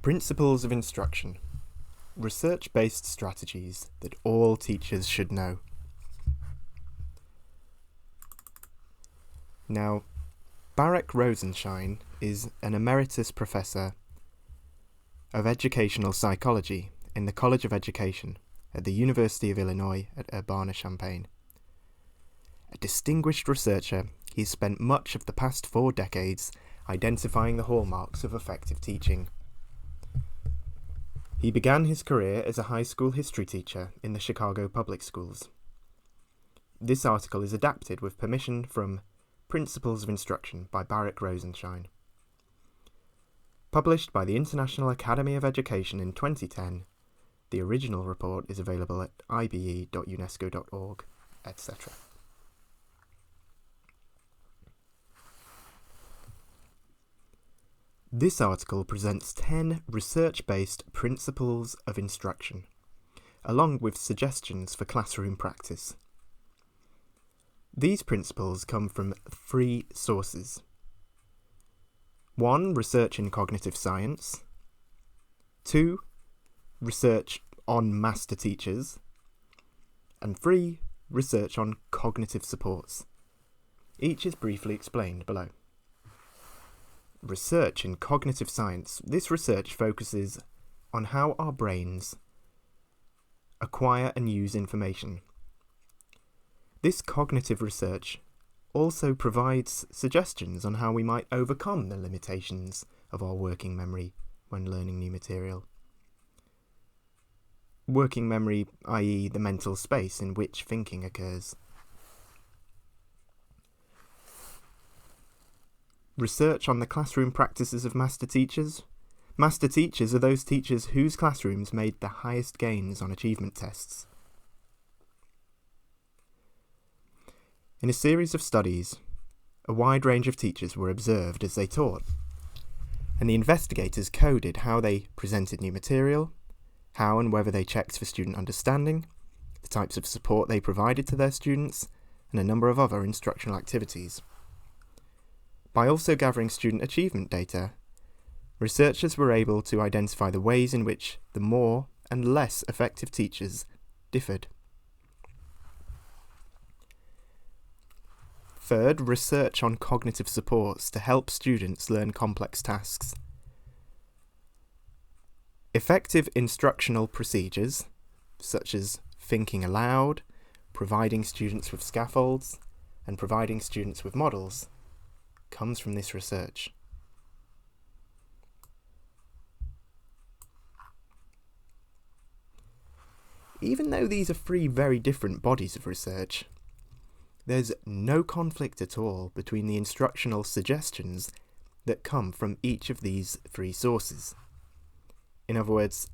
Principles of Instruction. Research-based strategies that all teachers should know. Now, Barak Rosenshine is an emeritus professor of educational psychology in the College of Education at the University of Illinois at Urbana-Champaign. A distinguished researcher, he's spent much of the past 4 decades identifying the hallmarks of effective teaching. He began his career as a high school history teacher in the Chicago public schools. This article is adapted with permission from Principles of Instruction by Barak Rosenshine. Published by the International Academy of Education in 2010, the original report is available at ibe.unesco.org, etc. This article presents 10 research-based principles of instruction, along with suggestions for classroom practice. These principles come from 3 sources. 1. Research in cognitive science. 2. Research on master teachers. And 3. Research on cognitive supports. Each is briefly explained below. Research in cognitive science. This research focuses on how our brains acquire and use information. This cognitive research also provides suggestions on how we might overcome the limitations of our working memory when learning new material. Working memory, i.e., the mental space in which thinking occurs. Research on the classroom practices of master teachers. Master teachers are those teachers whose classrooms made the highest gains on achievement tests. In a series of studies, a wide range of teachers were observed as they taught, and the investigators coded how they presented new material, how and whether they checked for student understanding, the types of support they provided to their students, and a number of other instructional activities. By also gathering student achievement data, researchers were able to identify the ways in which the more and less effective teachers differed. Third, research on cognitive supports to help students learn complex tasks. Effective instructional procedures, such as thinking aloud, providing students with scaffolds, and providing students with models, comes from this research. Even though these are 3 very different bodies of research, there's no conflict at all between the instructional suggestions that come from each of these 3 sources. In other words,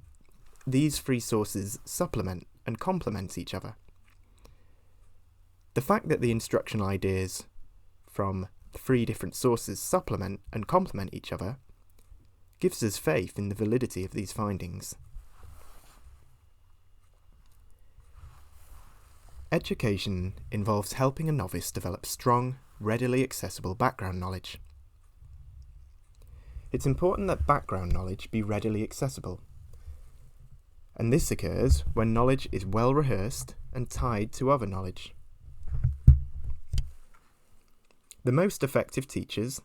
these 3 sources supplement and complement each other. The fact that the instructional ideas from 3 different sources supplement and complement each other gives us faith in the validity of these findings. Education involves helping a novice develop strong, readily accessible background knowledge. It's important that background knowledge be readily accessible, and this occurs when knowledge is well rehearsed and tied to other knowledge. The most effective teachers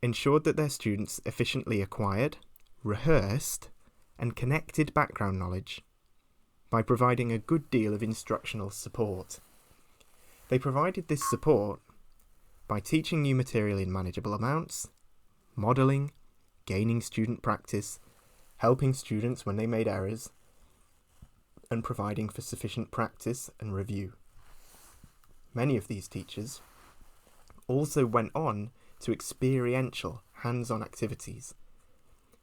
ensured that their students efficiently acquired, rehearsed, and connected background knowledge by providing a good deal of instructional support. They provided this support by teaching new material in manageable amounts, modelling, gaining student practice, helping students when they made errors, and providing for sufficient practice and review. Many of these teachers also went on to experiential, hands-on activities,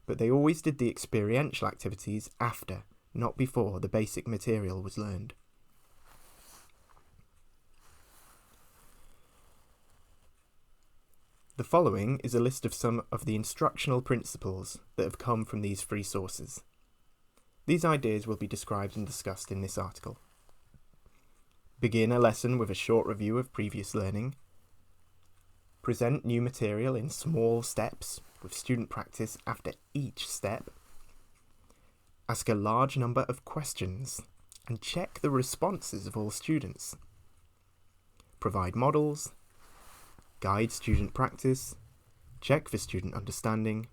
but they always did the experiential activities after, not before, the basic material was learned. The following is a list of some of the instructional principles that have come from these 3 sources. These ideas will be described and discussed in this article. Begin a lesson with a short review of previous learning. Present new material in small steps with student practice after each step. Ask a large number of questions and check the responses of all students. Provide models, guide student practice, check for student understanding,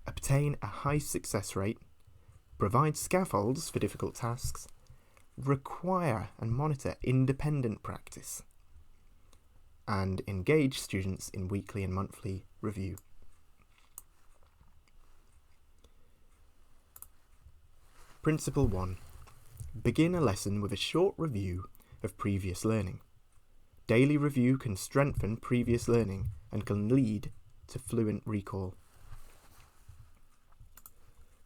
obtain a high success rate, provide scaffolds for difficult tasks, require and monitor independent practice, and engage students in weekly and monthly review. Principle 1. Begin a lesson with a short review of previous learning. Daily review can strengthen previous learning and can lead to fluent recall.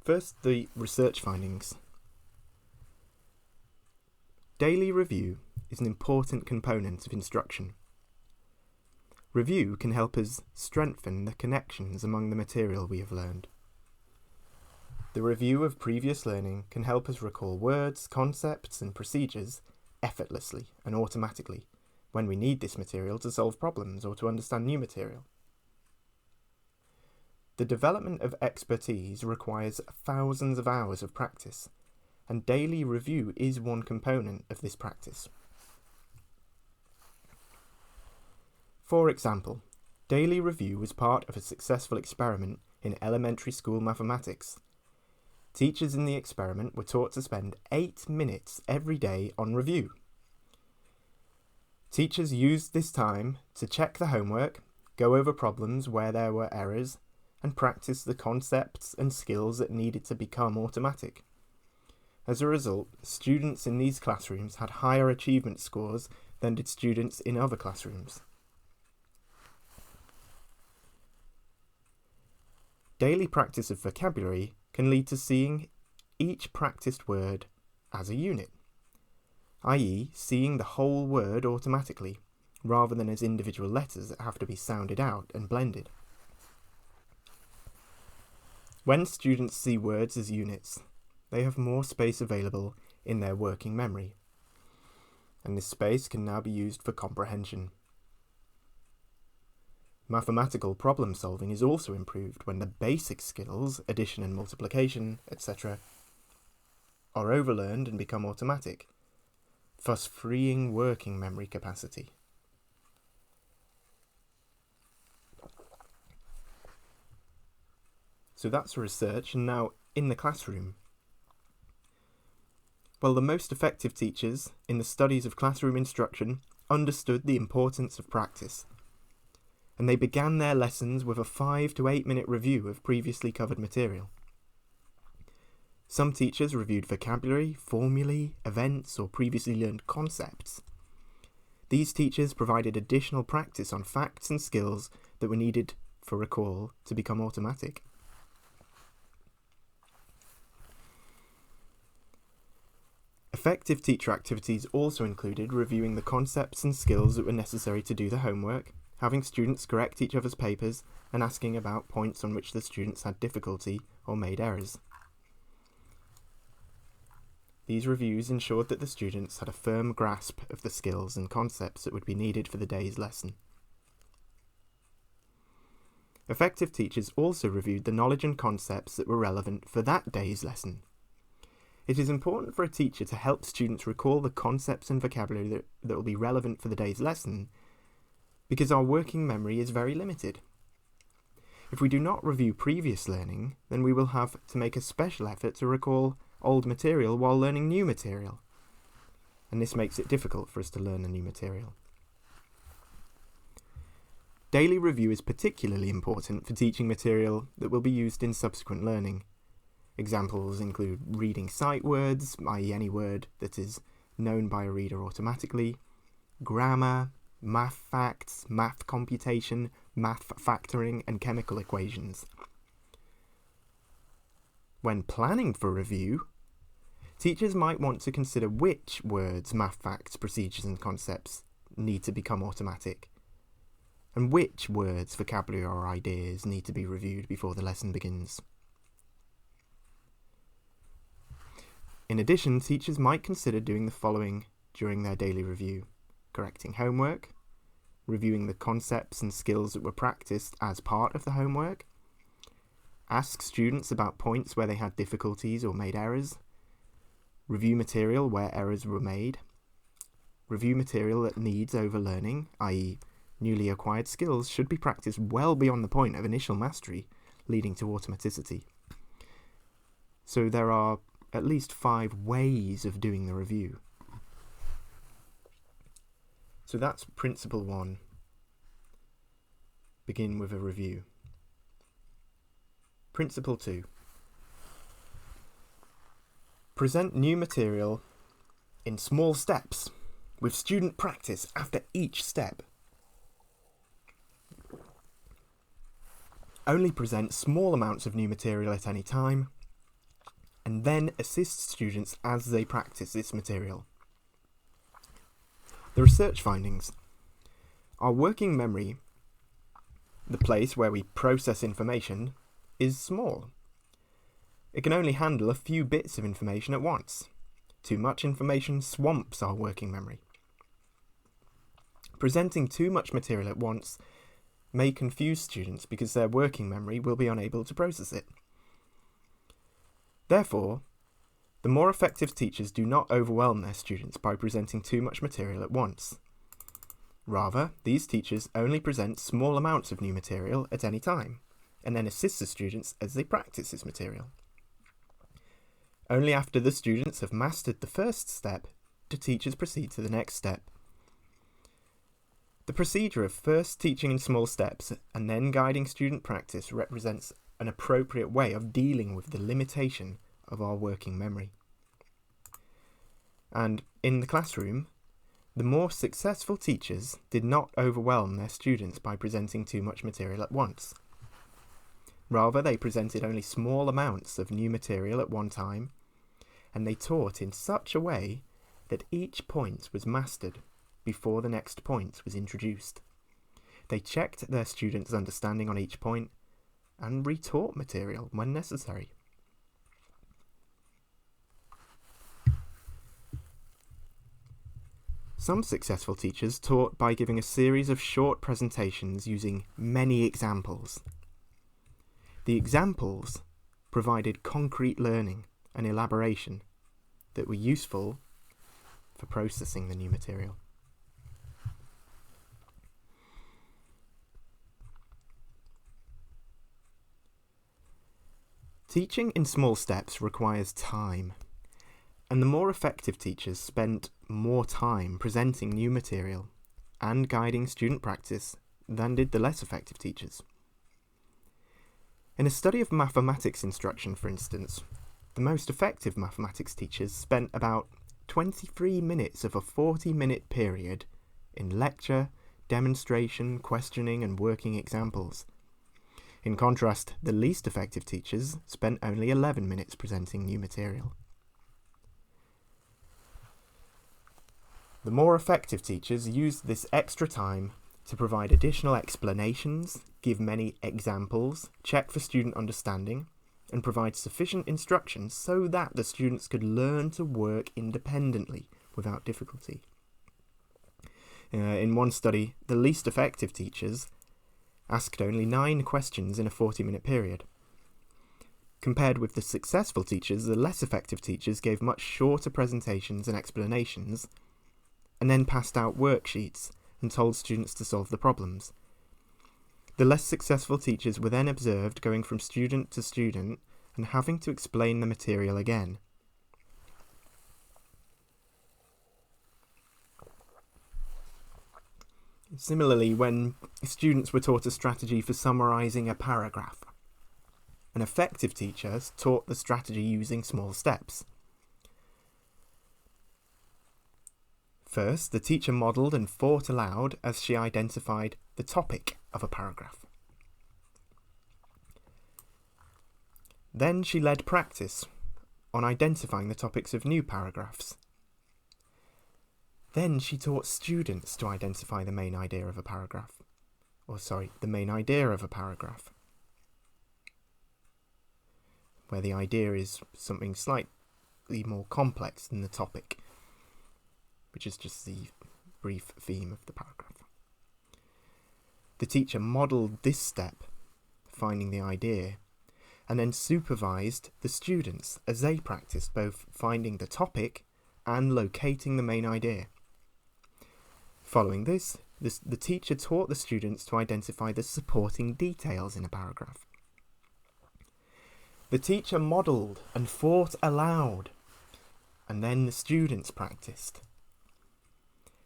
First, the research findings. Daily review is an important component of instruction. Review can help us strengthen the connections among the material we have learned. The review of previous learning can help us recall words, concepts, and procedures effortlessly and automatically when we need this material to solve problems or to understand new material. The development of expertise requires thousands of hours of practice, and daily review is one component of this practice. For example, daily review was part of a successful experiment in elementary school mathematics. Teachers in the experiment were taught to spend 8 minutes every day on review. Teachers used this time to check the homework, go over problems where there were errors, and practice the concepts and skills that needed to become automatic. As a result, students in these classrooms had higher achievement scores than did students in other classrooms. Daily practice of vocabulary can lead to seeing each practiced word as a unit, i.e., seeing the whole word automatically, rather than as individual letters that have to be sounded out and blended. When students see words as units, they have more space available in their working memory, and this space can now be used for comprehension. Mathematical problem solving is also improved when the basic skills, addition and multiplication, etc., are overlearned and become automatic, thus freeing working memory capacity. So that's research, and now in the classroom. Well, the most effective teachers in the studies of classroom instruction understood the importance of practice, and they began their lessons with a 5 to 8 minute review of previously covered material. Some teachers reviewed vocabulary, formulae, events, or previously learned concepts. These teachers provided additional practice on facts and skills that were needed for recall to become automatic. Effective teacher activities also included reviewing the concepts and skills that were necessary to do the homework, having students correct each other's papers, and asking about points on which the students had difficulty or made errors. These reviews ensured that the students had a firm grasp of the skills and concepts that would be needed for the day's lesson. Effective teachers also reviewed the knowledge and concepts that were relevant for that day's lesson. It is important for a teacher to help students recall the concepts and vocabulary that will be relevant for the day's lesson, because our working memory is very limited. If we do not review previous learning, then we will have to make a special effort to recall old material while learning new material, and this makes it difficult for us to learn the new material. Daily review is particularly important for teaching material that will be used in subsequent learning. Examples include reading sight words, i.e. any word that is known by a reader automatically, grammar, math facts, math computation, math factoring, and chemical equations. When planning for review, teachers might want to consider which words, math facts, procedures, and concepts need to become automatic, and which words, vocabulary, or ideas need to be reviewed before the lesson begins. In addition, teachers might consider doing the following during their daily review: correcting homework, reviewing the concepts and skills that were practiced as part of the homework, ask students about points where they had difficulties or made errors, review material where errors were made, review material that needs overlearning, i.e. newly acquired skills should be practiced well beyond the point of initial mastery, leading to automaticity. So there are at least 5 ways of doing the review. So that's principle 1. Begin with a review. Principle 2. Present new material in small steps, with student practice after each step. Only present small amounts of new material at any time, and then assist students as they practice this material. The research findings. Our working memory, the place where we process information, is small. It can only handle a few bits of information at once. Too much information swamps our working memory. Presenting too much material at once may confuse students because their working memory will be unable to process it. Therefore, the more effective teachers do not overwhelm their students by presenting too much material at once. Rather, these teachers only present small amounts of new material at any time, and then assist the students as they practice this material. Only after the students have mastered the first step do teachers proceed to the next step. The procedure of first teaching in small steps and then guiding student practice represents an appropriate way of dealing with the limitation of our working memory. And in the classroom, the more successful teachers did not overwhelm their students by presenting too much material at once. Rather, they presented only small amounts of new material at one time, and they taught in such a way that each point was mastered before the next point was introduced. They checked their students' understanding on each point and retaught material when necessary. Some successful teachers taught by giving a series of short presentations using many examples. The examples provided concrete learning and elaboration that were useful for processing the new material. Teaching in small steps requires time, and the more effective teachers spent more time presenting new material and guiding student practice than did the less effective teachers. In a study of mathematics instruction, for instance, the most effective mathematics teachers spent about 23 minutes of a 40-minute period in lecture, demonstration, questioning, and working examples. In contrast, the least effective teachers spent only 11 minutes presenting new material. The more effective teachers used this extra time to provide additional explanations, give many examples, check for student understanding, and provide sufficient instructions so that the students could learn to work independently without difficulty. In one study, the least effective teachers asked only 9 questions in a 40-minute period. Compared with the successful teachers, the less effective teachers gave much shorter presentations and explanations, and then passed out worksheets and told students to solve the problems. The less successful teachers were then observed going from student to student and having to explain the material again. Similarly, when students were taught a strategy for summarising a paragraph, an effective teacher taught the strategy using small steps. First, the teacher modelled and thought aloud as she identified the topic of a paragraph. Then she led practice on identifying the topics of new paragraphs. Then she taught students to identify the main idea of a paragraph. The main idea of a paragraph, where the idea is something slightly more complex than the topic, which is just the brief theme of the paragraph. The teacher modelled this step, finding the idea, and then supervised the students as they practiced both finding the topic and locating the main idea. Following this, the teacher taught the students to identify the supporting details in a paragraph. The teacher modelled and thought aloud, and then the students practiced.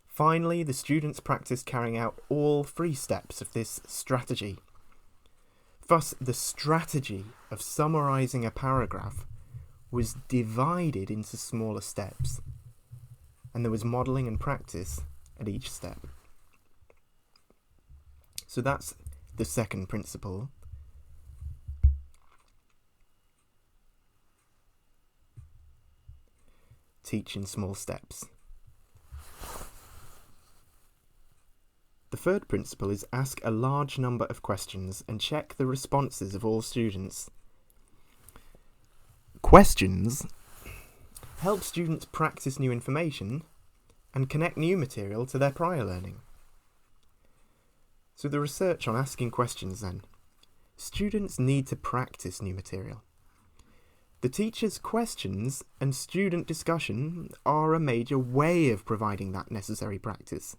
Finally, the students practiced carrying out all 3 steps of this strategy. Thus, the strategy of summarising a paragraph was divided into smaller steps, and there was modelling and practice at each step. So that's the second principle. Teach in small steps. The third principle is ask a large number of questions and check the responses of all students. Questions help students practice new information and connect new material to their prior learning. So the research on asking questions then. Students need to practice new material. The teacher's questions and student discussion are a major way of providing that necessary practice.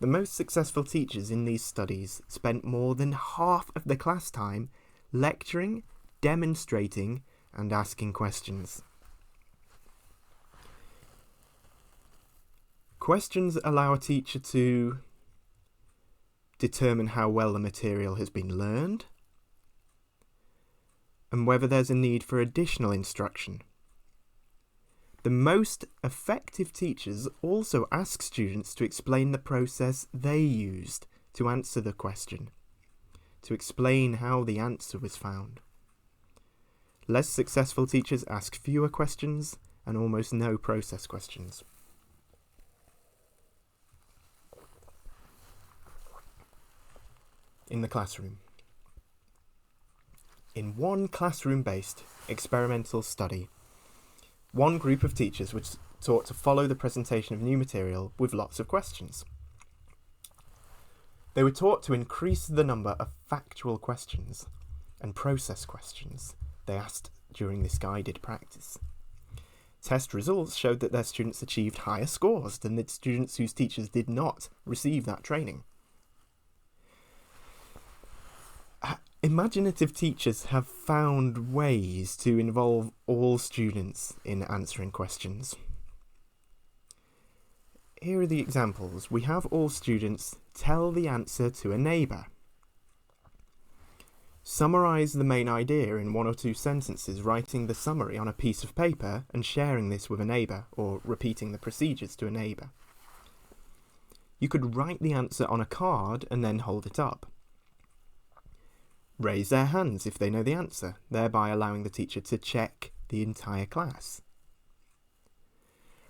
The most successful teachers in these studies spent more than half of the class time lecturing, demonstrating, and asking questions. Questions allow a teacher to determine how well the material has been learned and whether there's a need for additional instruction. The most effective teachers also ask students to explain the process they used to answer the question, to explain how the answer was found. Less successful teachers ask fewer questions and almost no process questions. In the classroom. In one classroom-based experimental study, one group of teachers was taught to follow the presentation of new material with lots of questions. They were taught to increase the number of factual questions and process questions they asked during this guided practice. Test results showed that their students achieved higher scores than the students whose teachers did not receive that training. Imaginative teachers have found ways to involve all students in answering questions. Here are the examples. We have all students tell the answer to a neighbour. Summarise the main idea in 1 or 2 sentences, writing the summary on a piece of paper and sharing this with a neighbour, or repeating the procedures to a neighbour. You could write the answer on a card and then hold it up. Raise their hands if they know the answer, thereby allowing the teacher to check the entire class.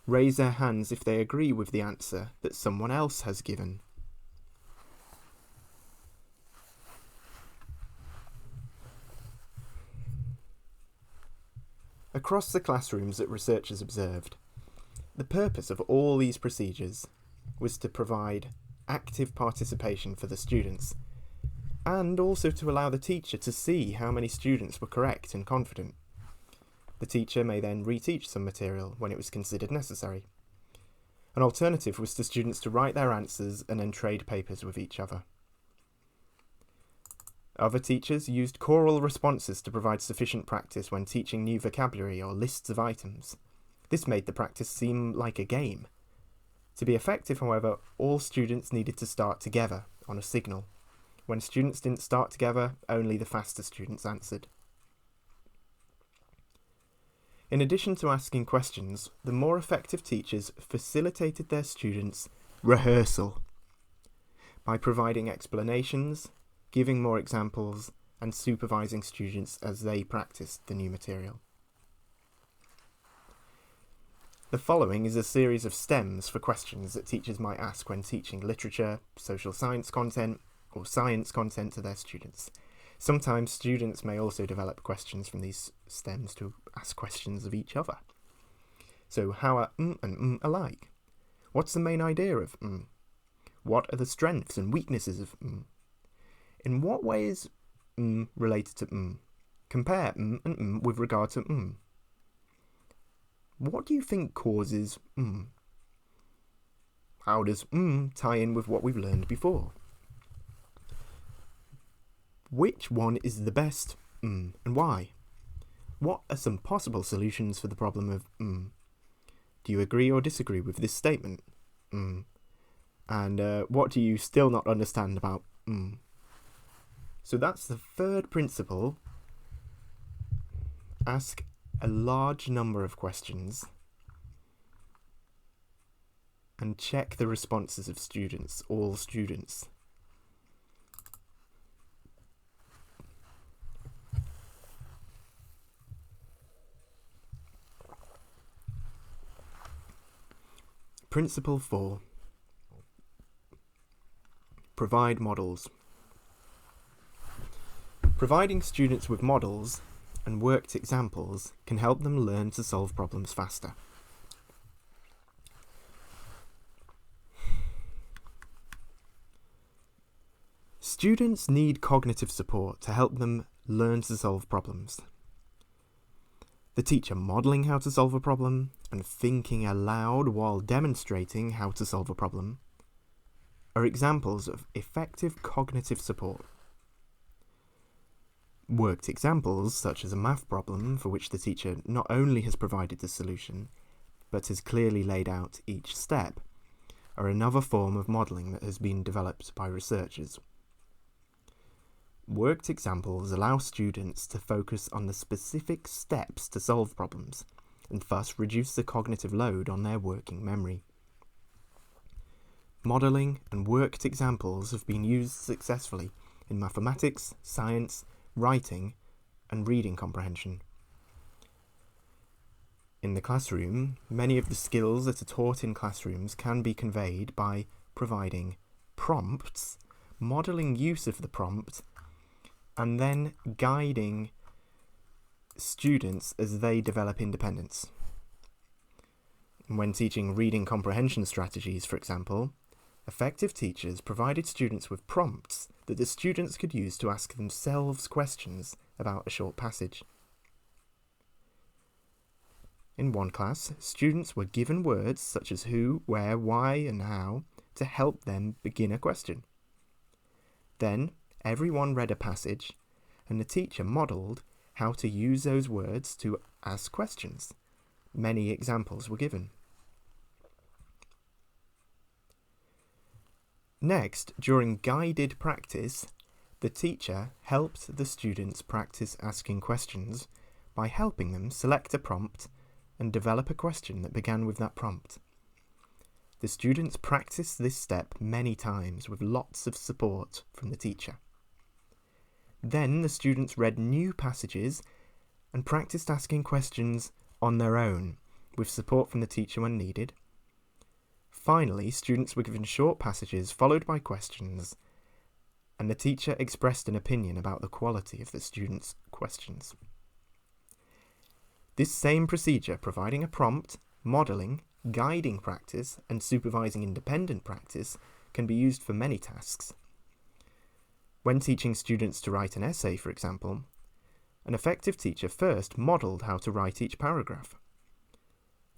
Raise their hands if they agree with the answer that someone else has given. Across the classrooms that researchers observed, the purpose of all these procedures was to provide active participation for the students, and also to allow the teacher to see how many students were correct and confident. The teacher may then reteach some material when it was considered necessary. An alternative was for students to write their answers and then trade papers with each other. Other teachers used choral responses to provide sufficient practice when teaching new vocabulary or lists of items. This made the practice seem like a game. To be effective, however, all students needed to start together on a signal. When students didn't start together, only the faster students answered. In addition to asking questions, the more effective teachers facilitated their students' rehearsal by providing explanations, giving more examples, and supervising students as they practiced the new material. The following is a series of stems for questions that teachers might ask when teaching literature, social science content, or science content to their students. Sometimes students may also develop questions from these stems to ask questions of each other. So how are and alike? What's the main idea of What are the strengths and weaknesses of In what way is related to Compare and with regard to What do you think causes How does tie in with what we've learned before? Which one is the best and why? What are some possible solutions for the problem of Do you agree or disagree with this statement? And what do you still not understand about So that's the third principle. Ask a large number of questions and check the responses of students, all students. Principle 4. Provide models. Providing students with models and worked examples can help them learn to solve problems faster. Students need cognitive support to help them learn to solve problems. The teacher modelling how to solve a problem and thinking aloud while demonstrating how to solve a problem are examples of effective cognitive support. Worked examples, such as a math problem for which the teacher not only has provided the solution, but has clearly laid out each step, are another form of modelling that has been developed by researchers. Worked examples allow students to focus on the specific steps to solve problems, and thus reduce the cognitive load on their working memory. Modelling and worked examples have been used successfully in mathematics, science, writing, and reading comprehension. In the classroom, many of the skills that are taught in classrooms can be conveyed by providing prompts, modelling use of the prompt, and then guiding students as they develop independence. When teaching reading comprehension strategies, for example, effective teachers provided students with prompts that the students could use to ask themselves questions about a short passage. In one class, students were given words such as who, where, why, and how to help them begin a question. Then, everyone read a passage, and the teacher modelled how to use those words to ask questions. Many examples were given. Next, during guided practice, the teacher helped the students practice asking questions by helping them select a prompt and develop a question that began with that prompt. The students practiced this step many times with lots of support from the teacher. Then the students read new passages and practiced asking questions on their own, with support from the teacher when needed. Finally, students were given short passages followed by questions, and the teacher expressed an opinion about the quality of the students' questions. This same procedure, providing a prompt, modelling, guiding practice, and supervising independent practice, can be used for many tasks. When teaching students to write an essay, for example, an effective teacher first modelled how to write each paragraph.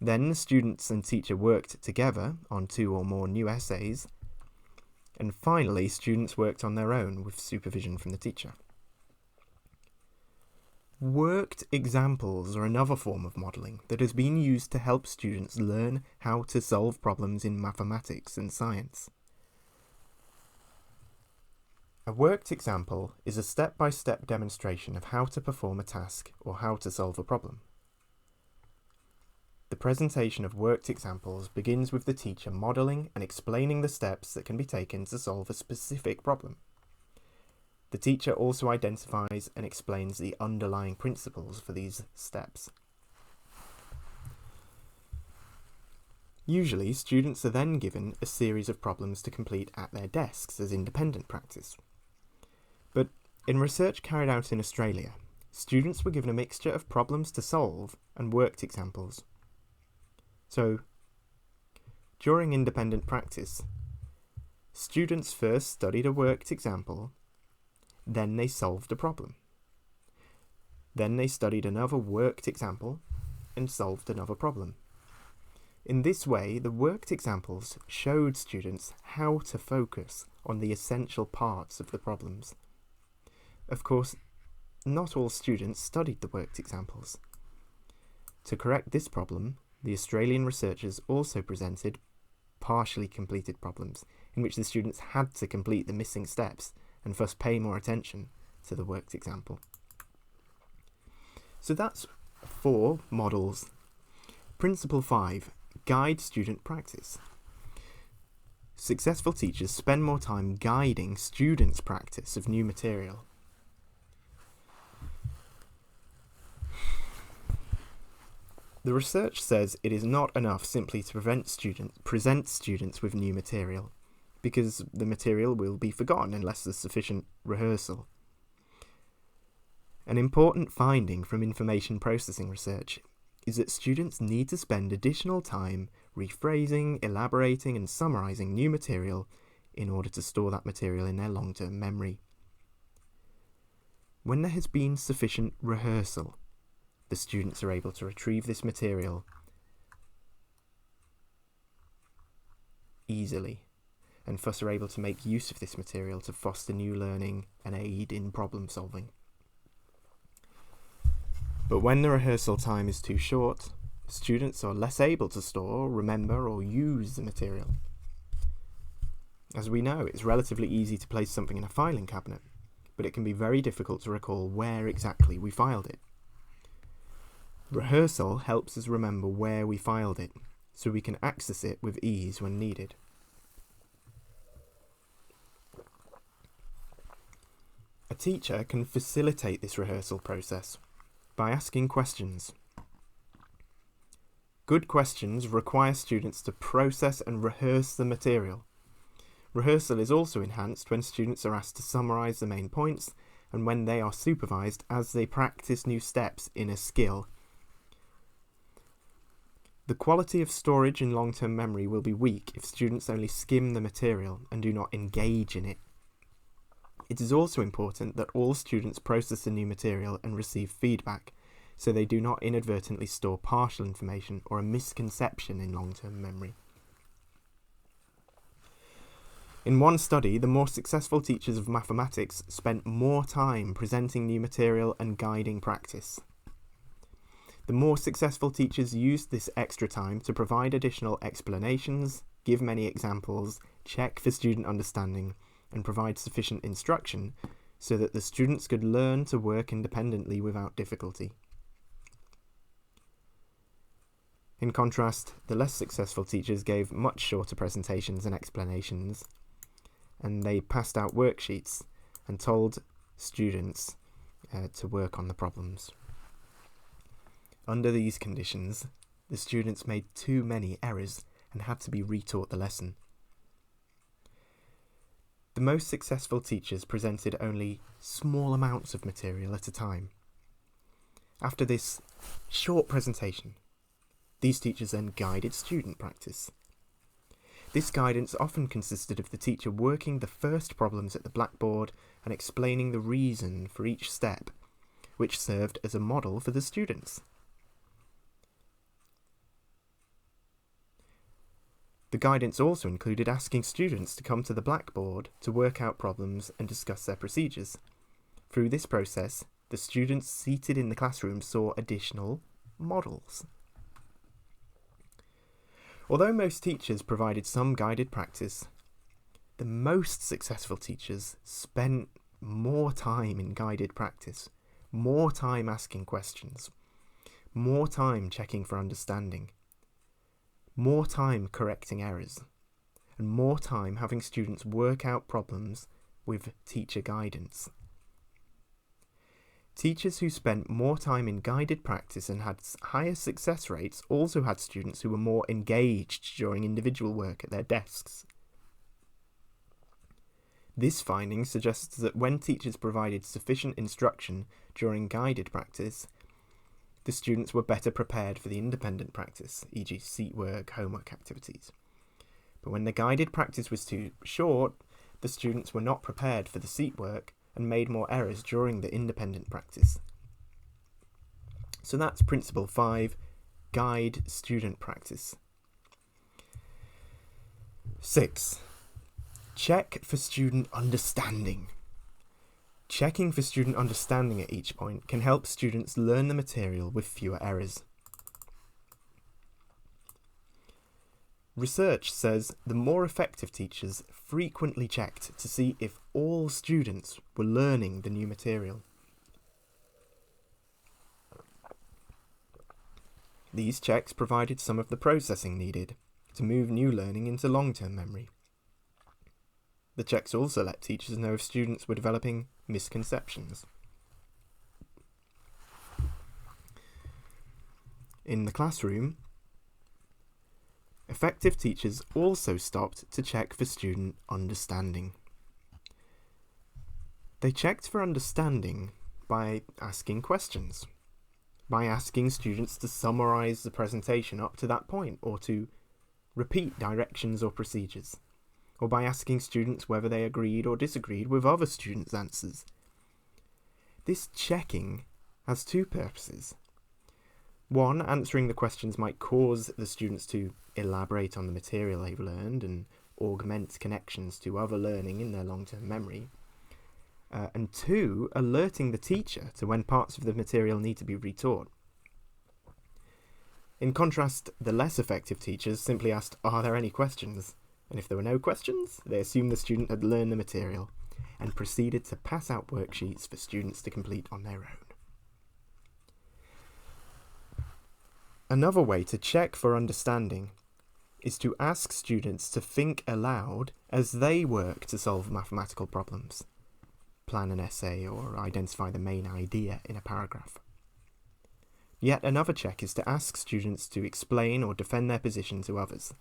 Then the students and teacher worked together on 2 or more new essays, and finally students worked on their own with supervision from the teacher. Worked examples are another form of modelling that has been used to help students learn how to solve problems in mathematics and science. A worked example is a step-by-step demonstration of how to perform a task or how to solve a problem. The presentation of worked examples begins with the teacher modelling and explaining the steps that can be taken to solve a specific problem. The teacher also identifies and explains the underlying principles for these steps. Usually, students are then given a series of problems to complete at their desks as independent practice. But in research carried out in Australia, students were given a mixture of problems to solve and worked examples. So, during independent practice, students first studied a worked example Then they solved a problem. Then they studied another worked example and solved another problem. In this way, the worked examples showed students how to focus on the essential parts of the problems. Of course, not all students studied the worked examples. To correct this problem, the Australian researchers also presented partially completed problems, in which the students had to complete the missing steps and thus pay more attention to the worked example. So that's 4 models. Principle 5. Guide student practice. Successful teachers spend more time guiding students' practice of new material. The research says it is not enough simply to present students with new material, because the material will be forgotten unless there's sufficient rehearsal. An important finding from information processing research is that students need to spend additional time rephrasing, elaborating and summarising new material in order to store that material in their long-term memory. When there has been sufficient rehearsal, the students are able to retrieve this material easily, and thus are able to make use of this material to foster new learning and aid in problem solving. But when the rehearsal time is too short, students are less able to store, remember, or use the material. As we know, it's relatively easy to place something in a filing cabinet, but it can be very difficult to recall where exactly we filed it. Rehearsal helps us remember where we filed it, so we can access it with ease when needed. A teacher can facilitate this rehearsal process by asking questions. Good questions require students to process and rehearse the material. Rehearsal is also enhanced when students are asked to summarise the main points and when they are supervised as they practice new steps in a skill. The quality of storage in long-term memory will be weak if students only skim the material and do not engage in it. It is also important that all students process the new material and receive feedback, so they do not inadvertently store partial information or a misconception in long-term memory. In one study, the more successful teachers of mathematics spent more time presenting new material and guiding practice. The more successful teachers used this extra time to provide additional explanations, give many examples, check for student understanding, and provide sufficient instruction so that the students could learn to work independently without difficulty. In contrast, the less successful teachers gave much shorter presentations and explanations, and they passed out worksheets and told students to work on the problems. Under these conditions, the students made too many errors and had to be retaught the lesson. The most successful teachers presented only small amounts of material at a time. After this short presentation, these teachers then guided student practice. This guidance often consisted of the teacher working the first problems at the blackboard and explaining the reason for each step, which served as a model for the students. The guidance also included asking students to come to the blackboard to work out problems and discuss their procedures. Through this process, the students seated in the classroom saw additional models. Although most teachers provided some guided practice, the most successful teachers spent more time in guided practice, more time asking questions, more time checking for understanding, more time correcting errors, and more time having students work out problems with teacher guidance. Teachers who spent more time in guided practice and had higher success rates also had students who were more engaged during individual work at their desks. This finding suggests that when teachers provided sufficient instruction during guided practice, the students were better prepared for the independent practice, e.g. seat work, homework activities. But when the guided practice was too short, the students were not prepared for the seat work and made more errors during the independent practice. So that's Principle 5, guide student practice. 6. Check for student understanding. Checking for student understanding at each point can help students learn the material with fewer errors. Research says the more effective teachers frequently checked to see if all students were learning the new material. These checks provided some of the processing needed to move new learning into long-term memory. The checks also let teachers know if students were developing misconceptions. In the classroom, effective teachers also stopped to check for student understanding. They checked for understanding by asking questions, by asking students to summarise the presentation up to that point, or to repeat directions or procedures, or by asking students whether they agreed or disagreed with other students' answers. This checking has two purposes. One, answering the questions might cause the students to elaborate on the material they've learned and augment connections to other learning in their long-term memory. And two, alerting the teacher to when parts of the material need to be retaught. In contrast, the less effective teachers simply asked, "Are there any questions?" And if there were no questions, they assumed the student had learned the material and proceeded to pass out worksheets for students to complete on their own. Another way to check for understanding is to ask students to think aloud as they work to solve mathematical problems, plan an essay, or identify the main idea in a paragraph. Yet another check is to ask students to explain or defend their position to others.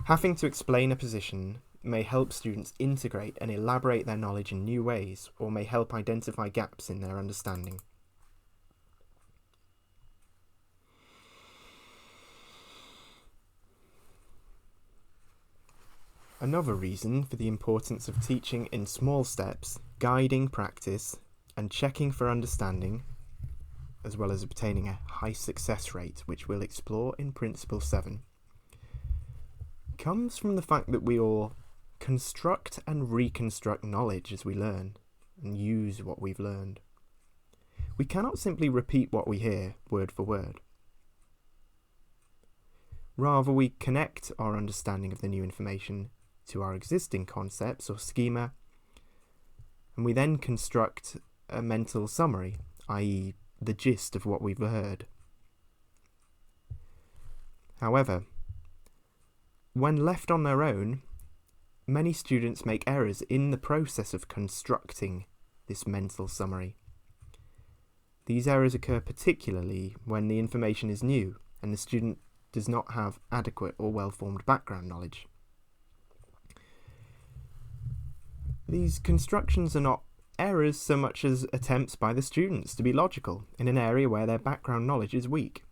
Having to explain a position may help students integrate and elaborate their knowledge in new ways, or may help identify gaps in their understanding. Another reason for the importance of teaching in small steps, guiding practice, and checking for understanding, as well as obtaining a high success rate, which we'll explore in Principle 7, comes from the fact that we all construct and reconstruct knowledge as we learn and use what we've learned. We cannot simply repeat what we hear word for word. Rather, we connect our understanding of the new information to our existing concepts or schema, and we then construct a mental summary, i.e., the gist of what we've heard. However, when left on their own, many students make errors in the process of constructing this mental summary. These errors occur particularly when the information is new and the student does not have adequate or well-formed background knowledge. These constructions are not errors so much as attempts by the students to be logical in an area where their background knowledge is weak.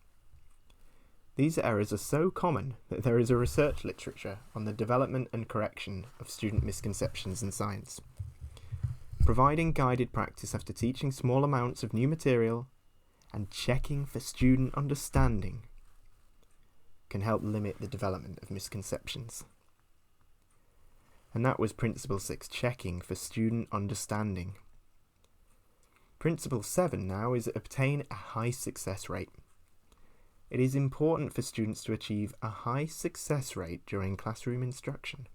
These errors are so common that there is a research literature on the development and correction of student misconceptions in science. Providing guided practice after teaching small amounts of new material and checking for student understanding can help limit the development of misconceptions. And that was Principle 6, checking for student understanding. Principle 7 now is obtain a high success rate. It is important for students to achieve a high success rate during classroom instruction.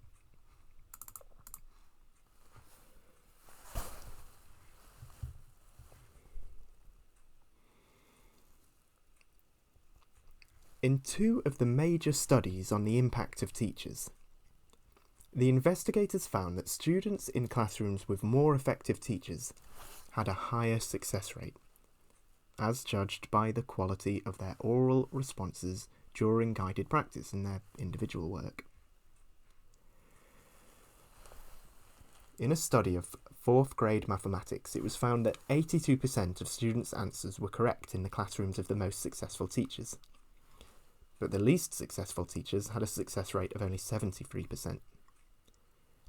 In two of the major studies on the impact of teachers, the investigators found that students in classrooms with more effective teachers had a higher success rate, as judged by the quality of their oral responses during guided practice in their individual work. In a study of 4th grade mathematics, it was found that 82% of students' answers were correct in the classrooms of the most successful teachers, but the least successful teachers had a success rate of only 73%.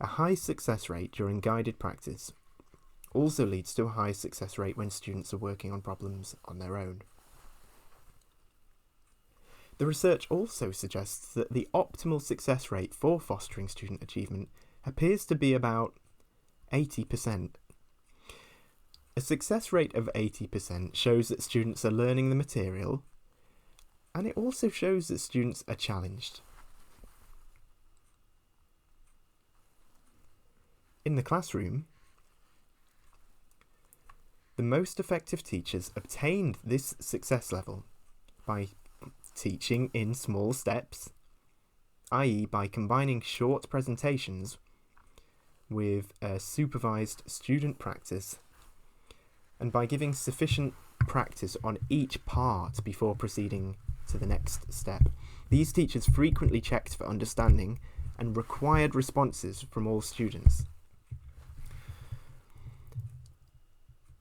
A high success rate during guided practice also leads to a high success rate when students are working on problems on their own. The research also suggests that the optimal success rate for fostering student achievement appears to be about 80%. A success rate of 80% shows that students are learning the material, and it also shows that students are challenged. In the classroom, the most effective teachers obtained this success level by teaching in small steps, i.e. by combining short presentations with supervised student practice, and by giving sufficient practice on each part before proceeding to the next step. These teachers frequently checked for understanding and required responses from all students.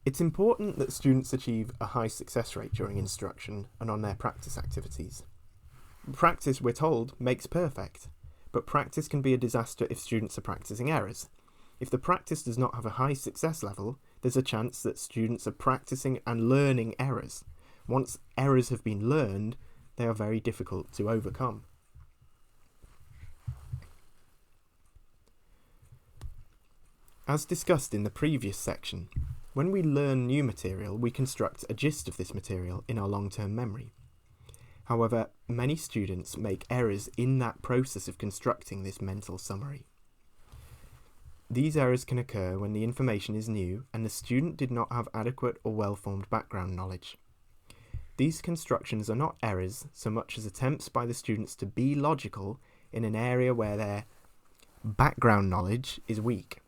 It's important that students achieve a high success rate during instruction and on their practice activities. Practice, we're told, makes perfect, but practice can be a disaster if students are practicing errors. If the practice does not have a high success level, there's a chance that students are practicing and learning errors. Once errors have been learned, they are very difficult to overcome. As discussed in the previous section, when we learn new material, we construct a gist of this material in our long-term memory. However, many students make errors in that process of constructing this mental summary. These errors can occur when the information is new and the student did not have adequate or well-formed background knowledge. These constructions are not errors so much as attempts by the students to be logical in an area where their background knowledge is weak.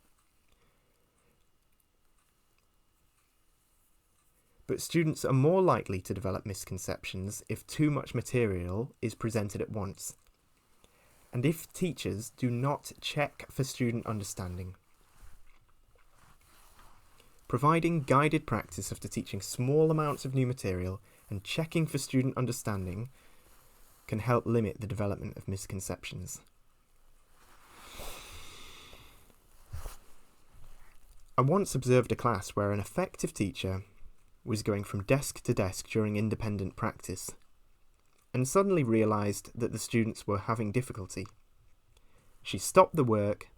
But students are more likely to develop misconceptions if too much material is presented at once, and if teachers do not check for student understanding. Providing guided practice after teaching small amounts of new material and checking for student understanding can help limit the development of misconceptions. I once observed a class where an effective teacher was going from desk to desk during independent practice, and suddenly realised that the students were having difficulty. She stopped the work,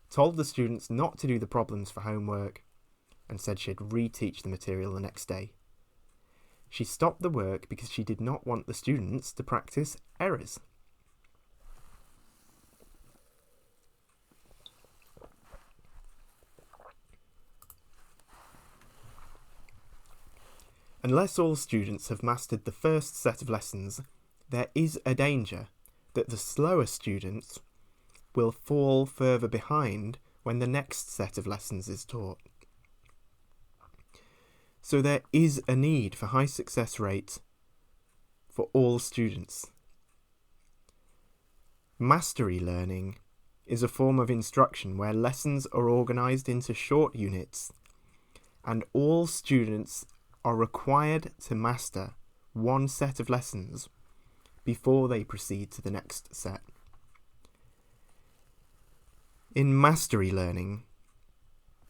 told the students not to do the problems for homework, and said she'd reteach the material the next day. She stopped the work because she did not want the students to practice errors. Unless all students have mastered the first set of lessons, there is a danger that the slower students will fall further behind when the next set of lessons is taught. So there is a need for high success rate for all students. Mastery learning is a form of instruction where lessons are organised into short units, and all students are required to master one set of lessons before they proceed to the next set. In mastery learning,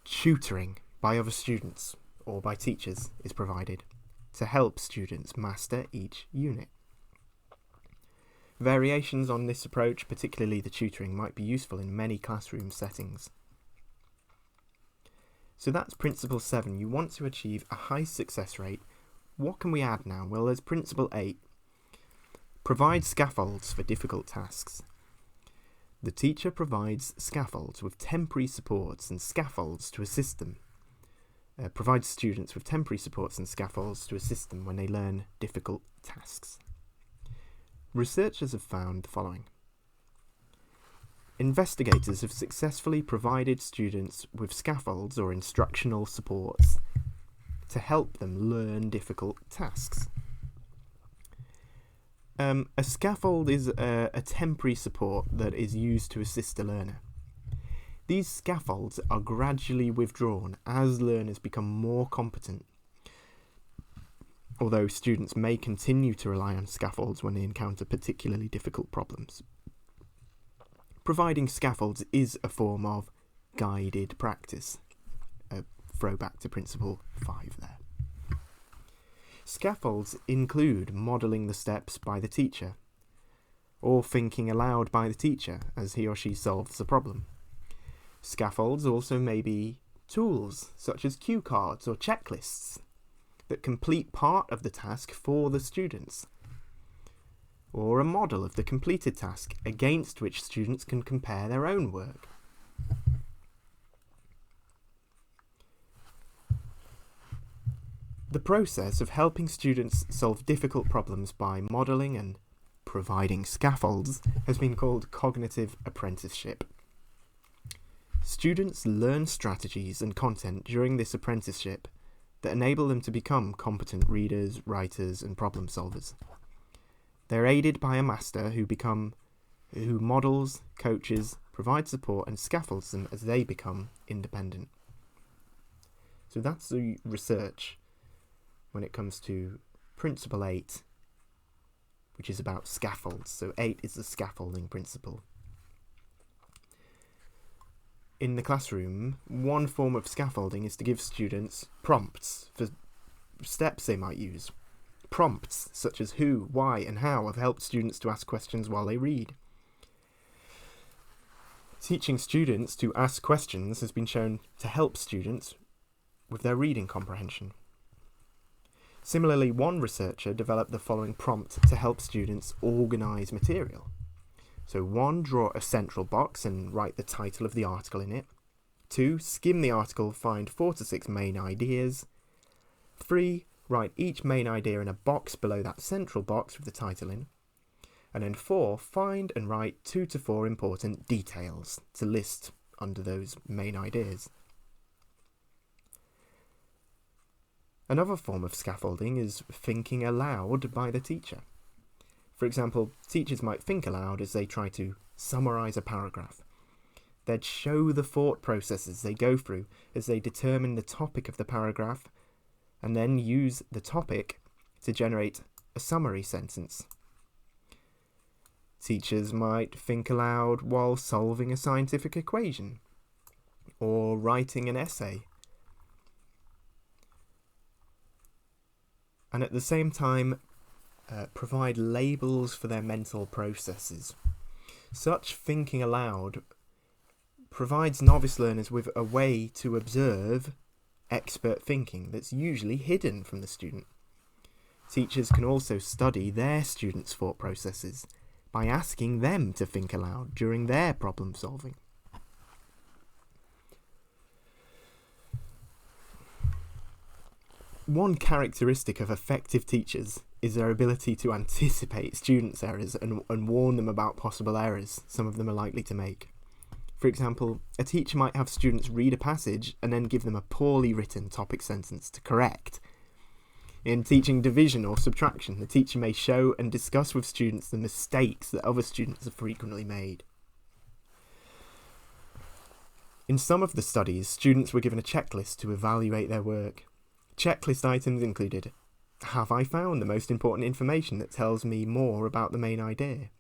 tutoring by other students or by teachers is provided to help students master each unit. Variations on this approach, particularly the tutoring, might be useful in many classroom settings. So that's Principle 7. You want to achieve a high success rate. What can we add now? Well, there's Principle 8. Provide scaffolds for difficult tasks. The teacher provides scaffolds with temporary supports and scaffolds to assist them. Provides students with temporary supports and scaffolds to assist them when they learn difficult tasks. Researchers have found the following. Investigators have successfully provided students with scaffolds or instructional supports to help them learn difficult tasks. A scaffold is a temporary support that is used to assist a learner. These scaffolds are gradually withdrawn as learners become more competent, although students may continue to rely on scaffolds when they encounter particularly difficult problems. Providing scaffolds is a form of guided practice, throwback to Principle 5 there. Scaffolds include modelling the steps by the teacher, or thinking aloud by the teacher as he or she solves the problem. Scaffolds also may be tools, such as cue cards or checklists, that complete part of the task for the students, or a model of the completed task against which students can compare their own work. The process of helping students solve difficult problems by modelling and providing scaffolds has been called cognitive apprenticeship. Students learn strategies and content during this apprenticeship that enable them to become competent readers, writers, and problem solvers. They're aided by a master who models, coaches, provides support, and scaffolds them as they become independent. So that's the research when it comes to Principle 8, which is about scaffolds. So 8 is the scaffolding principle. In the classroom, one form of scaffolding is to give students prompts for steps they might use. Prompts such as who, why, and how have helped students to ask questions while they read. Teaching students to ask questions has been shown to help students with their reading comprehension. Similarly, one researcher developed the following prompt to help students organise material. So 1, draw a central box and write the title of the article in it. 2, skim the article, find 4 to 6 main ideas. 3, write each main idea in a box below that central box with the title in. And then 4, find and write 2 to 4 important details to list under those main ideas. Another form of scaffolding is thinking aloud by the teacher. For example, teachers might think aloud as they try to summarise a paragraph. They'd show the thought processes they go through as they determine the topic of the paragraph, and then use the topic to generate a summary sentence. Teachers might think aloud while solving a scientific equation, or writing an essay. And at the same time, provide labels for their mental processes. Such thinking aloud provides novice learners with a way to observe expert thinking that's usually hidden from the student. Teachers can also study their students' thought processes by asking them to think aloud during their problem solving. One characteristic of effective teachers is their ability to anticipate students' errors and warn them about possible errors some of them are likely to make. For example, a teacher might have students read a passage and then give them a poorly written topic sentence to correct. In teaching division or subtraction, the teacher may show and discuss with students the mistakes that other students have frequently made. In some of the studies, students were given a checklist to evaluate their work. Checklist items included: have I found the most important information that tells me more about the main idea?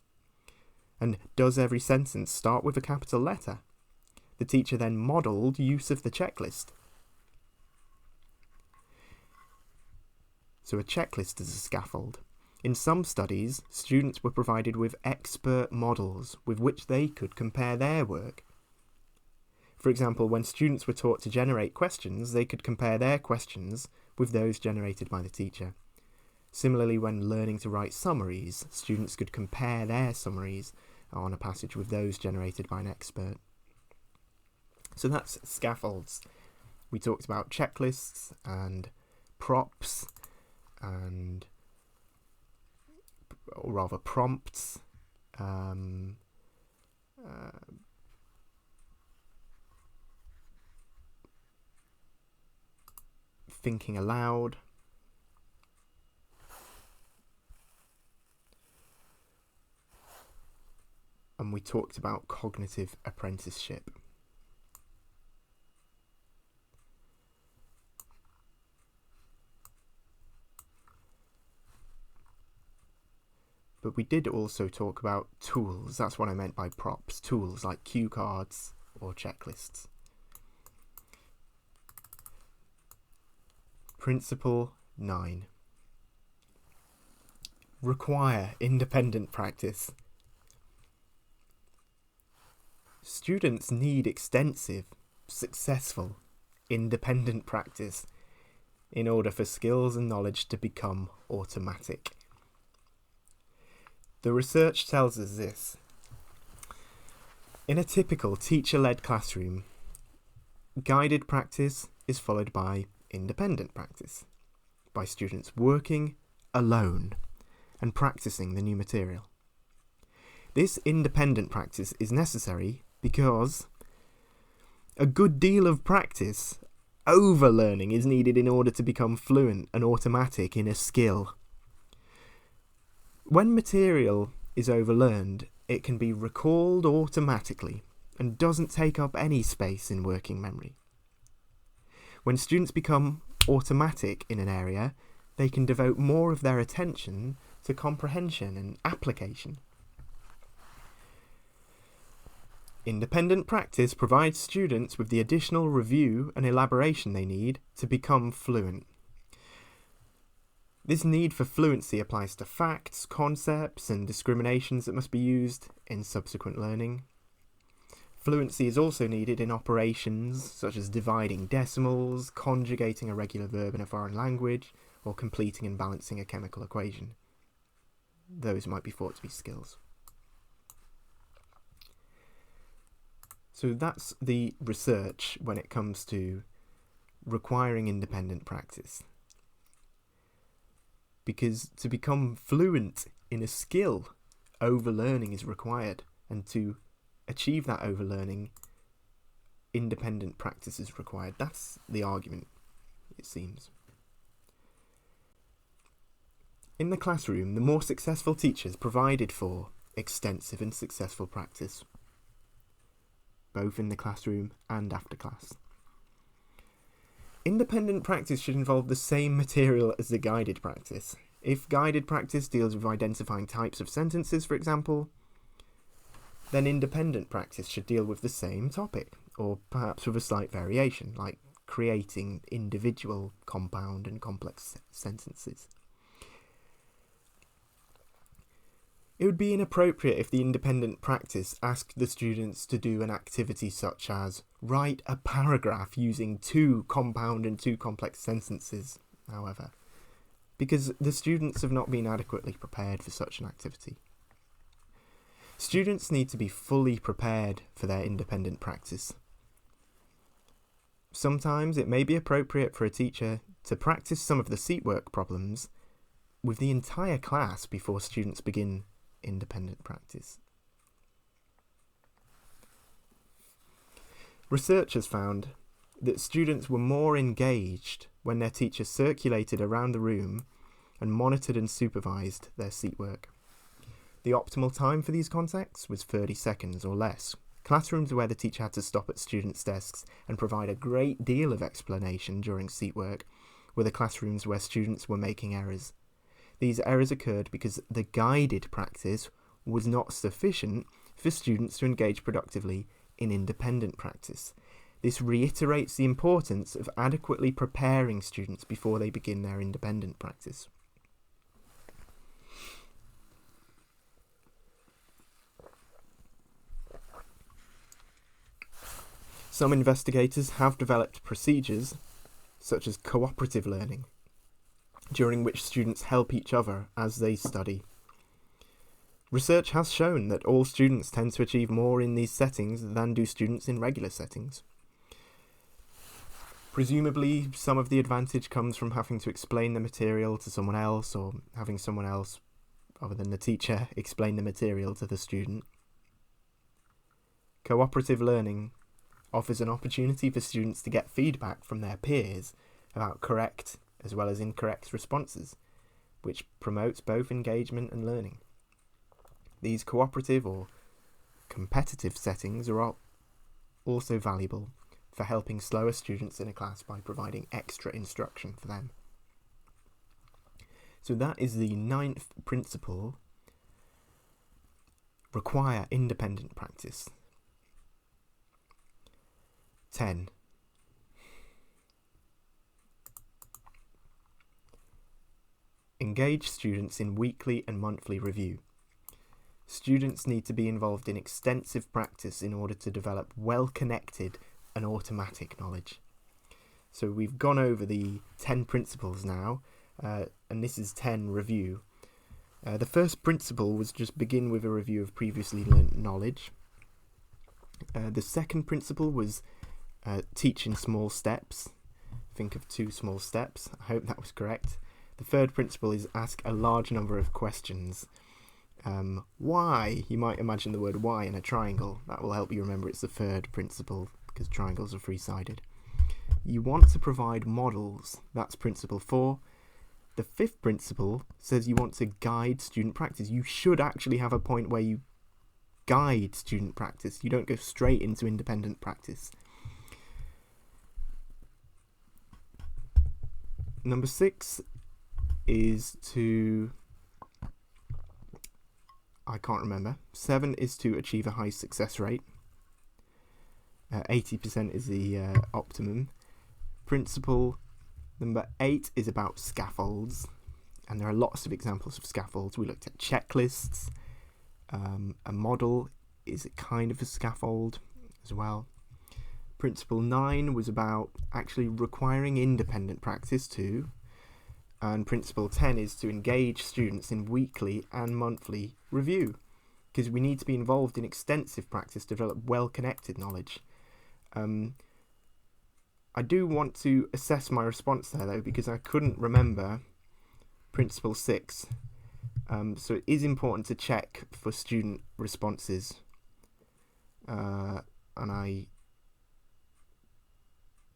And does every sentence start with a capital letter? The teacher then modelled use of the checklist. So a checklist is a scaffold. In some studies, students were provided with expert models with which they could compare their work. For example, when students were taught to generate questions, they could compare their questions with those generated by the teacher. Similarly, when learning to write summaries, students could compare their summaries on a passage with those generated by an expert. So that's scaffolds. We talked about checklists and props and, or rather prompts, thinking aloud, and we talked about cognitive apprenticeship. But we did also talk about tools. That's what I meant by props. Tools like cue cards or checklists. Principle 9. Require independent practice. Students need extensive, successful, independent practice in order for skills and knowledge to become automatic. The research tells us this. In a typical teacher-led classroom, guided practice is followed by independent practice, by students working alone and practicing the new material. This independent practice is necessary because a good deal of practice, overlearning, is needed in order to become fluent and automatic in a skill. When material is overlearned, it can be recalled automatically and doesn't take up any space in working memory. When students become automatic in an area, they can devote more of their attention to comprehension and application. Independent practice provides students with the additional review and elaboration they need to become fluent. This need for fluency applies to facts, concepts, and discriminations that must be used in subsequent learning. Fluency is also needed in operations such as dividing decimals, conjugating a regular verb in a foreign language, or completing and balancing a chemical equation. Those might be thought to be skills. So that's the research when it comes to requiring independent practice. Because to become fluent in a skill, overlearning is required, and to achieve that overlearning, independent practice is required. That's the argument, it seems. In the classroom, the more successful teachers provided for extensive and successful practice, both in the classroom and after class. Independent practice should involve the same material as the guided practice. If guided practice deals with identifying types of sentences, for example, then independent practice should deal with the same topic, or perhaps with a slight variation, like creating individual compound and complex sentences. It would be inappropriate if the independent practice asked the students to do an activity such as write a paragraph using 2 compound and 2 complex sentences, however, because the students have not been adequately prepared for such an activity. Students need to be fully prepared for their independent practice. Sometimes it may be appropriate for a teacher to practice some of the seat work problems with the entire class before students begin independent practice. Research has found that students were more engaged when their teacher circulated around the room and monitored and supervised their seat work. The optimal time for these contacts was 30 seconds or less. Classrooms where the teacher had to stop at students' desks and provide a great deal of explanation during seat work were the classrooms where students were making errors. These errors occurred because the guided practice was not sufficient for students to engage productively in independent practice. This reiterates the importance of adequately preparing students before they begin their independent practice. Some investigators have developed procedures, such as cooperative learning, during which students help each other as they study. Research has shown that all students tend to achieve more in these settings than do students in regular settings. Presumably, some of the advantage comes from having to explain the material to someone else, or having someone else, other than the teacher, explain the material to the student. Cooperative learning offers an opportunity for students to get feedback from their peers about correct as well as incorrect responses, which promotes both engagement and learning. These cooperative or competitive settings are also valuable for helping slower students in a class by providing extra instruction for them. So that is the 9th principle: require independent practice. 10. engage students in weekly and monthly review. Students need to be involved in extensive practice in order to develop well-connected and automatic knowledge. So we've gone over the 10 principles now, and this is 10 review. The first principle was just begin with a review of previously learnt knowledge. The second principle was teach in small steps. Think of 2 small steps. I hope that was correct. The third principle is ask a large number of questions. Why? You might imagine the word why in a triangle. That will help you remember it's the third principle because triangles are three-sided. You want to provide models. That's principle 4. The 5th principle says you want to guide student practice. You should actually have a point where you guide student practice. You don't go straight into independent practice. Number 6 is to... I can't remember. 7 is to achieve a high success rate. 80% is the optimum. Principle number 8 is about scaffolds, and there are lots of examples of scaffolds. We looked at checklists. A model is a kind of a scaffold as well. Principle 9 was about actually requiring independent practice too. And principle 10 is to engage students in weekly and monthly review, because we need to be involved in extensive practice to develop well-connected knowledge. I do want to assess my response there though, because I couldn't remember principle 6. So it is important to check for student responses. And I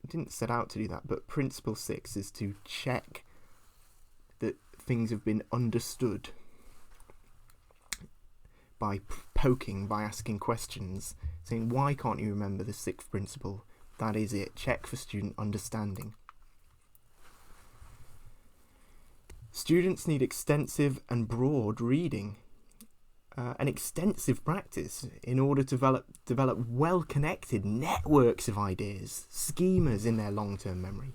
didn't set out to do that, but principle 6 is to check that things have been understood by poking, by asking questions, saying, why can't you remember the 6th principle? That is it. Check for student understanding. Students need extensive and broad reading and extensive practice in order to develop well-connected networks of ideas, schemas in their long-term memory.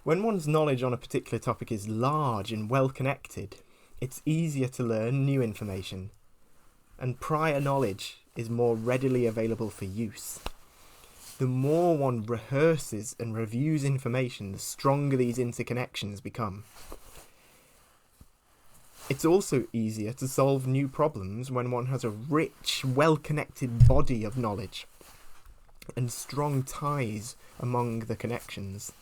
When one's knowledge on a particular topic is large and well-connected, it's easier to learn new information, and prior knowledge is more readily available for use. The more one rehearses and reviews information, the stronger these interconnections become. It's also easier to solve new problems when one has a rich, well-connected body of knowledge and strong ties among the connections.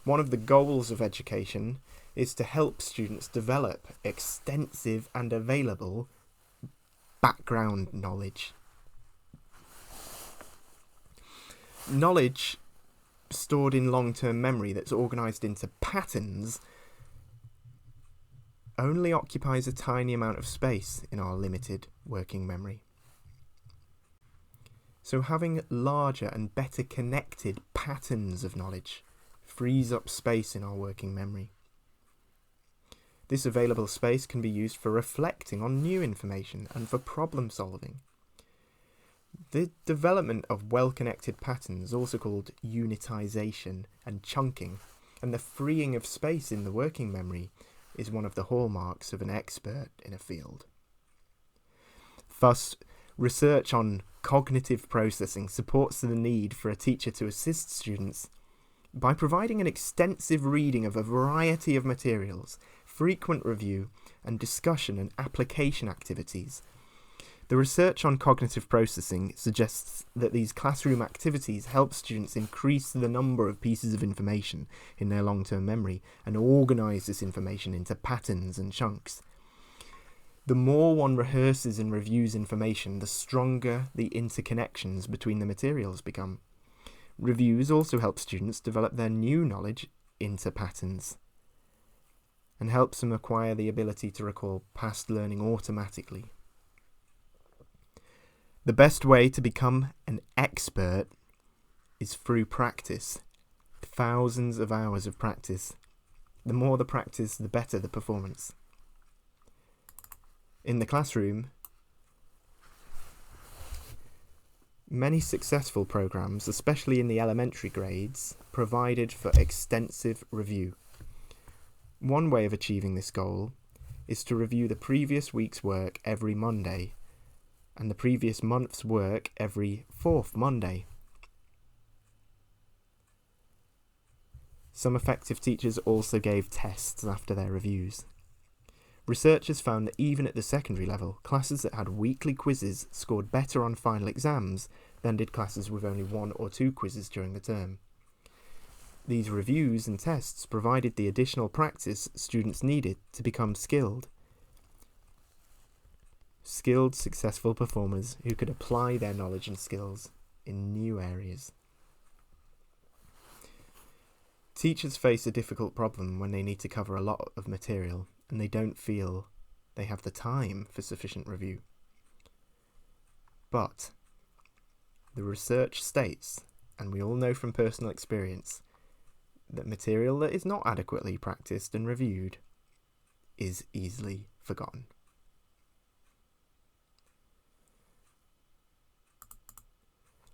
One of the goals of education is to help students develop extensive and available background knowledge. Knowledge stored in long-term memory that's organised into patterns only occupies a tiny amount of space in our limited working memory. So having larger and better connected patterns of knowledge frees up space in our working memory. This available space can be used for reflecting on new information and for problem solving. The development of well-connected patterns, also called unitization and chunking, and the freeing of space in the working memory is one of the hallmarks of an expert in a field. Thus, research on cognitive processing supports the need for a teacher to assist students by providing an extensive reading of a variety of materials, frequent review, and discussion and application activities. The research on cognitive processing suggests that these classroom activities help students increase the number of pieces of information in their long-term memory and organise this information into patterns and chunks. The more one rehearses and reviews information, the stronger the interconnections between the materials become. Reviews also help students develop their new knowledge into patterns and helps them acquire the ability to recall past learning automatically. The best way to become an expert is through practice. Thousands of hours of practice. The more the practice, the better the performance. In the classroom, Many successful programs, especially in the elementary grades, provided for extensive review. One way of achieving this goal is to review the previous week's work every Monday and the previous month's work every fourth Monday. Some effective teachers also gave tests after their reviews. Researchers found that even at the secondary level, classes that had weekly quizzes scored better on final exams than did classes with only 1 or 2 quizzes during the term. These reviews and tests provided the additional practice students needed to become skilled, successful performers who could apply their knowledge and skills in new areas. Teachers face a difficult problem when they need to cover a lot of material and they don't feel they have the time for sufficient review. But the research states, and we all know from personal experience, that material that is not adequately practiced and reviewed is easily forgotten.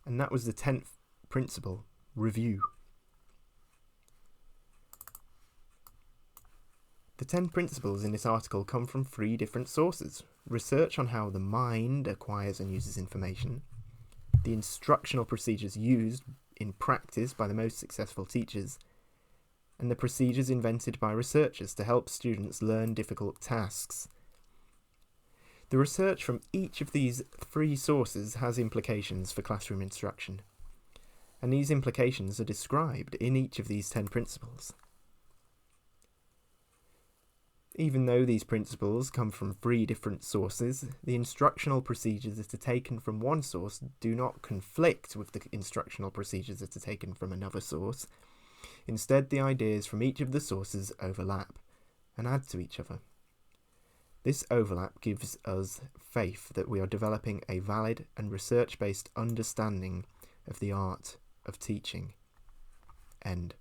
And that was the 10th principle, review. The 10 principles in this article come from 3 different sources: research on how the mind acquires and uses information, the instructional procedures used in practice by the most successful teachers, and the procedures invented by researchers to help students learn difficult tasks. The research from each of these 3 sources has implications for classroom instruction, and these implications are described in each of these 10 principles. Even though these principles come from 3 different sources, the instructional procedures that are taken from one source do not conflict with the instructional procedures that are taken from another source. Instead, the ideas from each of the sources overlap and add to each other. This overlap gives us faith that we are developing a valid and research-based understanding of the art of teaching. End.